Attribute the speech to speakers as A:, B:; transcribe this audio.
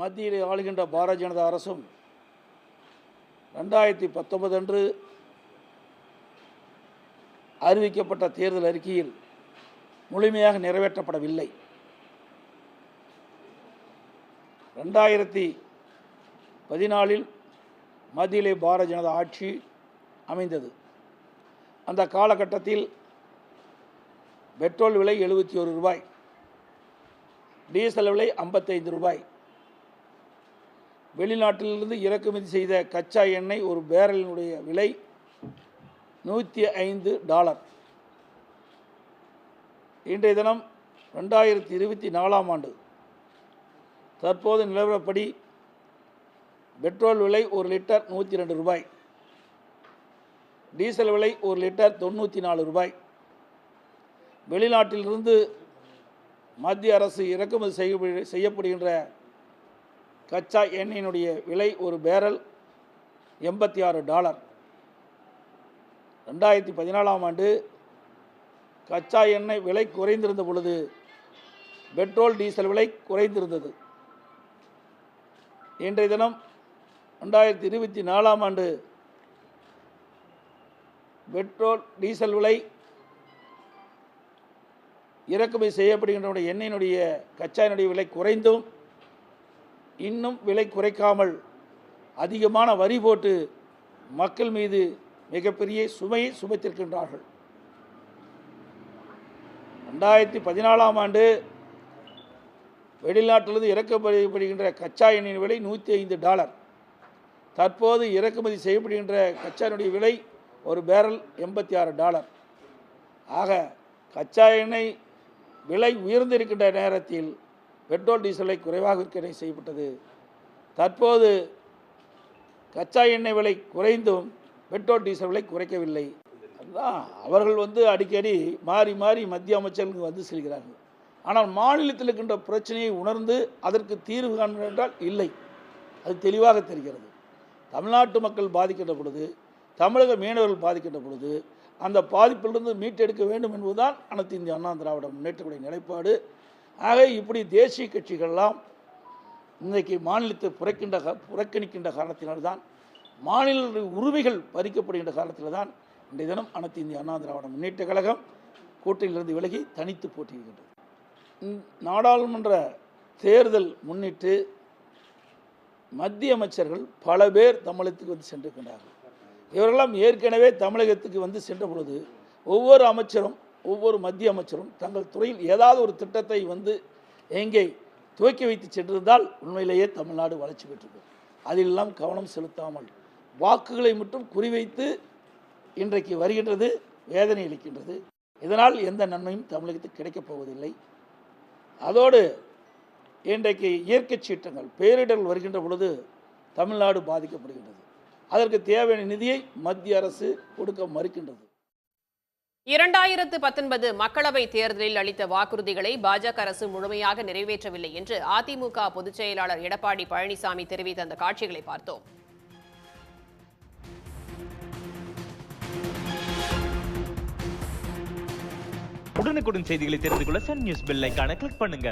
A: மத்தியில் ஆளுகின்ற பாரதிய ஜனதா அரசும் 2019 அன்று அறிவிக்கப்பட்ட தேர்தல் அறிக்கையில் முழுமையாக நிறைவேற்றப்படவில்லை. 2014 மத்தியிலே பாரதிய ஜனதா ஆட்சி அமைந்தது. அந்த காலகட்டத்தில் பெட்ரோல் விலை 71 ரூபாய், டீசல் விலை 55 ரூபாய். வெளிநாட்டிலிருந்து இறக்குமதி செய்த கச்சா எண்ணெய் ஒரு பேரலினுடைய விலை $105. இன்றைய தினம் 2024 ஆண்டு தற்போது நிலவரப்படி பெட்ரோல் விலை ஒரு லிட்டர் 102 ரூபாய், டீசல் விலை ஒரு லிட்டர் 94 ரூபாய். வெளிநாட்டிலிருந்து மத்திய அரசு இறக்குமதி செய்யப்படுகின்ற கச்சா எண்ணெயினுடைய விலை ஒரு பேரல் $86. 2014 ஆண்டு கச்சா எண்ணெய் விலை குறைந்திருந்த பொழுது பெட்ரோல் டீசல் விலை குறைந்திருந்தது. இன்றைய தினம் 2024 ஆண்டு பெட்ரோல் டீசல் விலை இறக்குமதி செய்யப்படுகின்ற எண்ணெயினுடைய கச்சா எண்ணெய் விலை குறைந்தும் இன்னும் விலை குறைக்காமல் அதிகமான வரி போட்டு மக்கள் மீது மிகப்பெரிய சுமையை சுமத்திருக்கின்றார்கள். 2014 ஆண்டு வெளிநாட்டிலிருந்து இறக்குமதிப்படுகின்ற கச்சா எண்ணெயின் விலை $105. தற்போது இறக்குமதி செய்யப்படுகின்ற கச்சா எண்ணெய் விலை ஒரு பேரல் $86. ஆக கச்சா எண்ணெய் விலை உயர்ந்திருக்கின்ற நேரத்தில் பெட்ரோல் டீசலை குறைவாக விற்பனை செய்யப்பட்டது. தற்போது கச்சா எண்ணெய் விலை குறைந்தும் பெட்ரோல் டீசல் விலை குறைக்கவில்லை. அதுதான் அவர்கள் அடிக்கடி மாறி மாறி மத்திய அமைச்சர்களுக்கு வந்து செல்கிறார்கள். ஆனால் மாநிலத்தில் இருக்கின்ற பிரச்சனையை உணர்ந்து அதற்கு தீர்வு காண்பது என்றால் இல்லை. அது தெளிவாக தெரிகிறது. தமிழ்நாட்டு மக்கள் பாதிக்கின்ற பொழுது, தமிழக மீனவர்கள் பாதிக்கின்ற பொழுது அந்த பாதிப்பிலிருந்து மீட்டெடுக்க வேண்டும் என்பதுதான் அனைத்து இந்திய அண்ணா திராவிட முன்னேற்றக்கூடிய நிலைப்பாடு. ஆக இப்படி தேசிய கட்சிகள்லாம் இன்றைக்கு மாநிலத்தை புறக்கணிக்கின்ற காரணத்தினால்தான், மாநில உரிமைகள் பறிக்கப்படுகின்ற காரணத்தில் தான் இன்றைய தினம் அனைத்து இந்திய அண்ணா திராவிட முன்னேற்ற கழகம் கூட்டணியிலிருந்து விலகி தனித்து போட்டியிடுகின்றது. நாடாளுமன்ற தேர்தல் முன்னிட்டு மத்திய அமைச்சர்கள் பல பேர் தமிழகத்துக்கு வந்து சென்றிருக்கின்றார்கள். இவரெல்லாம் ஏற்கனவே தமிழகத்துக்கு வந்து சென்ற பொழுது ஒவ்வொரு அமைச்சரும் ஒவ்வொரு மத்திய அமைச்சரும் தங்கள் துறையில் ஏதாவது ஒரு திட்டத்தை எங்கே துவக்கி வைத்து சென்றிருந்தால் உண்மையிலேயே தமிழ்நாடு வளர்ச்சி பெற்றிருக்கும். அதிலெல்லாம் கவனம் செலுத்தாமல் வாக்குகளை மட்டும் குறிவைத்து இன்றைக்கு வருகின்றது, வேதனை அளிக்கின்றது. இதனால் எந்த நன்மையும் தமிழகத்துக்கு கிடைக்கப் போவதில்லை. அதோடு இன்றைக்கு இயற்கை சீற்றங்கள், பேரிடர்கள் வருகின்ற பொழுது தமிழ்நாடு பாதிக்கப்படுகின்றது. அதற்கு தேவையான நிதியை மத்திய அரசு கொடுக்க மறுக்கின்றது.
B: 2019 மக்களவை தேர்தலில் அளித்த வாக்குறுதிகளை பாஜக அரசு முழுமையாக நிறைவேற்றவில்லை என்று அதிமுக பொதுச் செயலாளர் எடப்பாடி பழனிசாமி தெரிவித்த அந்த காட்சிகளை பார்த்தோம்.
C: உடனுக்குடன் செய்திகளை தெரிந்து கொள்ள சன் நியூஸ் பெல் ஐகானை கிளிக் பண்ணுங்க.